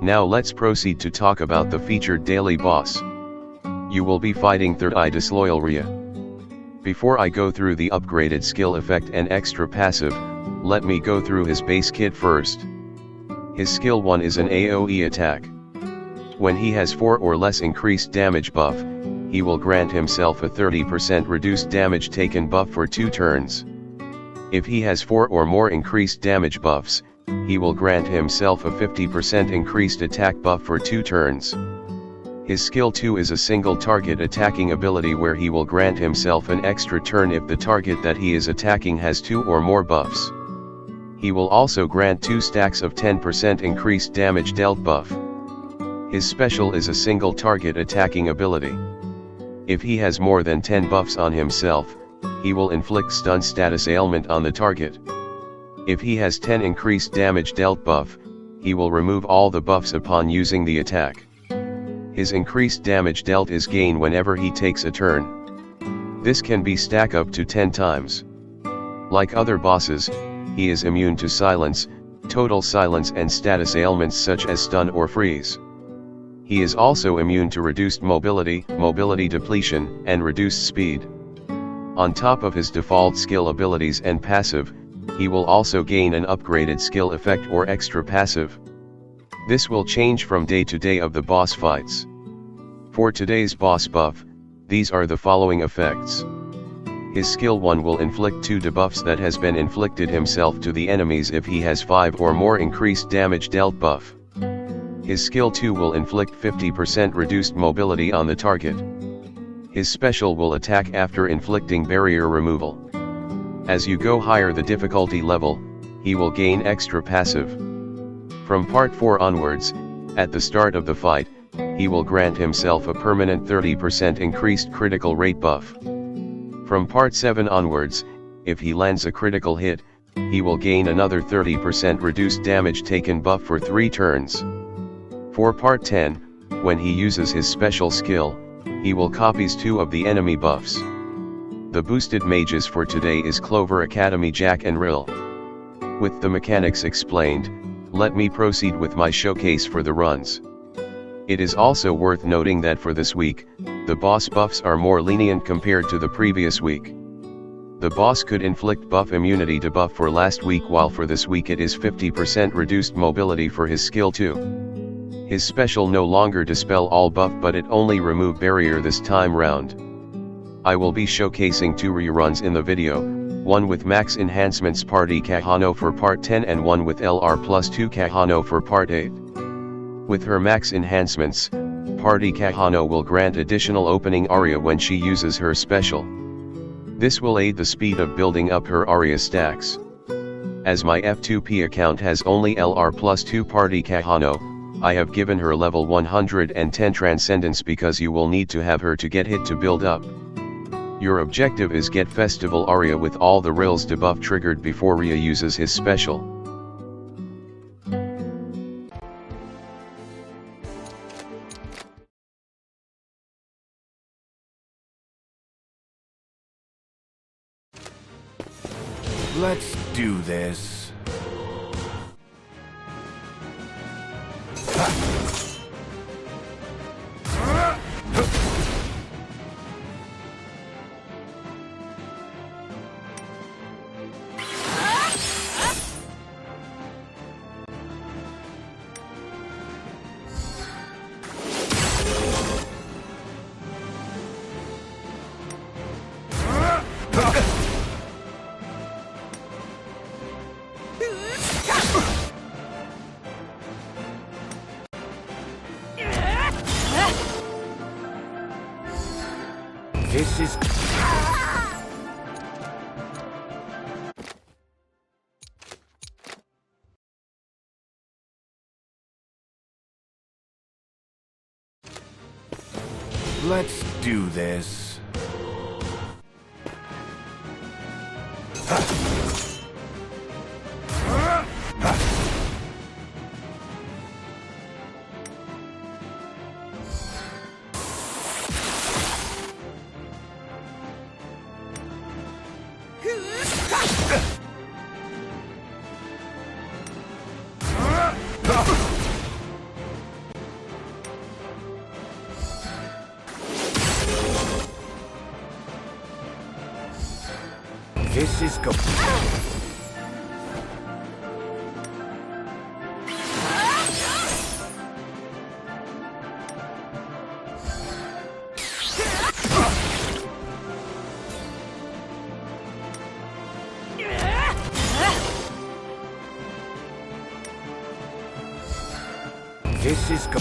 Now let's proceed to talk about the featured daily boss. You will be fighting Third Eye Disloyal Rhya. Before I go through the upgraded skill effect and extra passive, let me go through his base kit first. His skill 1 is an AoE attack. When he has 4 or less increased damage buff, he will grant himself a 30% reduced damage taken buff for 2 turns. If he has 4 or more increased damage buffs, he will grant himself a 50% increased attack buff for 2 turns. His skill 2 is a single target attacking ability where he will grant himself an extra turn if the target that he is attacking has 2 or more buffs. He will also grant 2 stacks of 10% increased damage dealt buff. His special is a single target attacking ability. If he has more than 10 buffs on himself, he will inflict stun status ailment on the target. If he has 10 increased damage dealt buff, he will remove all the buffs upon using the attack. His increased damage dealt is gain whenever he takes a turn. This can be stack up to 10 times. Like other bosses, he is immune to silence, total silence and status ailments such as stun or freeze. He is also immune to reduced mobility, mobility depletion, and reduced speed. On top of his default skill abilities and passive, he will also gain an upgraded skill effect or extra passive. This will change from day to day of the boss fights. For today's boss buff, these are the following effects. His skill 1 will inflict 2 debuffs that has been inflicted himself to the enemies if he has 5 or more increased damage dealt buff. His skill 2 will inflict 50% reduced mobility on the target. His special will attack after inflicting barrier removal. As you go higher the difficulty level, he will gain extra passive. From part 4 onwards, at the start of the fight, he will grant himself a permanent 30% increased critical rate buff. From part 7 onwards, if he lands a critical hit, he will gain another 30% reduced damage taken buff for 3 turns. For part 10, when he uses his special skill, he will copies 2 of the enemy buffs. The boosted mages for today is Clover, Academy, Jack and Rill. With the mechanics explained, let me proceed with my showcase for the runs. It is also worth noting that for this week, the boss buffs are more lenient compared to the previous week. The boss could inflict buff immunity debuff for last week, while for this week it is 50% reduced mobility for his skill 2. His special no longer dispel all buff, but it only remove barrier this time round. I will be showcasing 2 reruns in the video, one with max enhancements Party Kahono for part 10 and one with LR+2 Kahono for part 8. With her max enhancements, Party Kahono will grant additional opening Aria when she uses her special. This will aid the speed of building up her Aria stacks. As my F2P account has only LR+2 Party Kahono, I have given her level 110 Transcendence because you will need to have her to get hit to build up. Your objective is get Festival Aria with all the Rill's debuff triggered before Rhya uses his special. Let's do this. This is... Let's do this. This is go. This is go.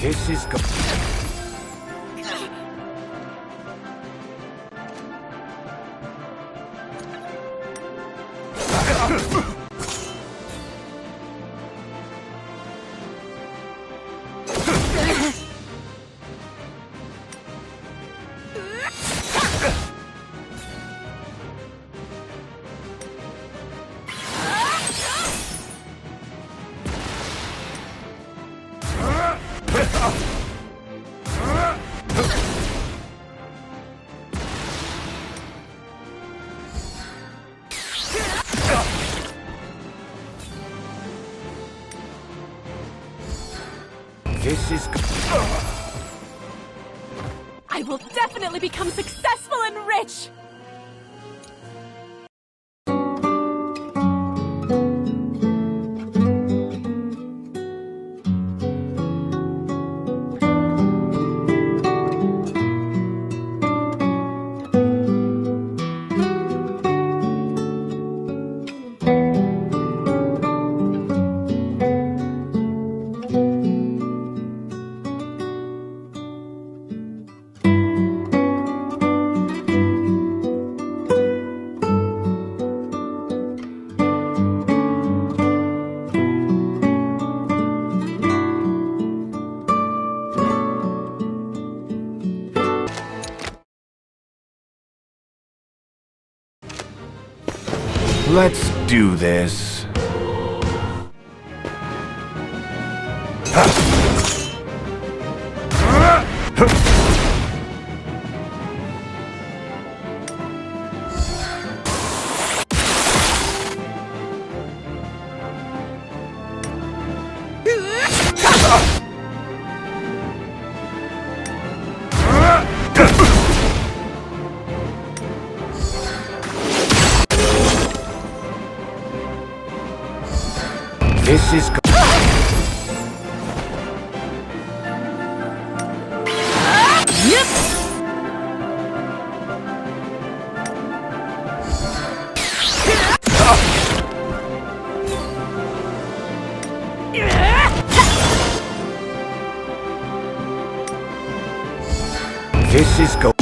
This is go. This is go. I will definitely become successful and rich! Let's do this. This is go. This is go.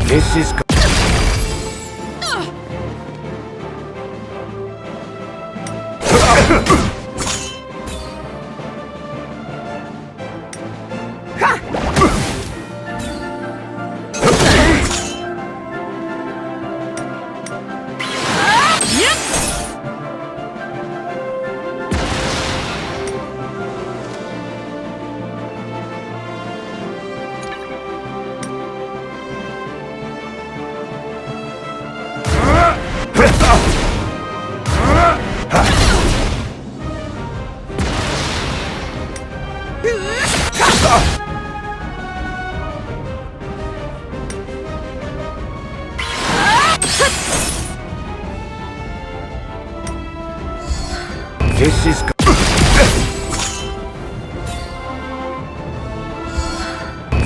This is go. This is go.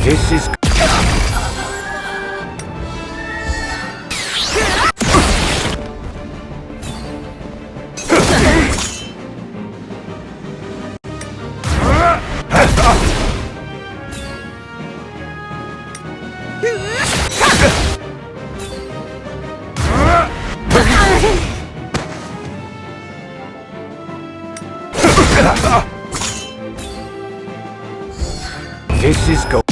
This is. This is go.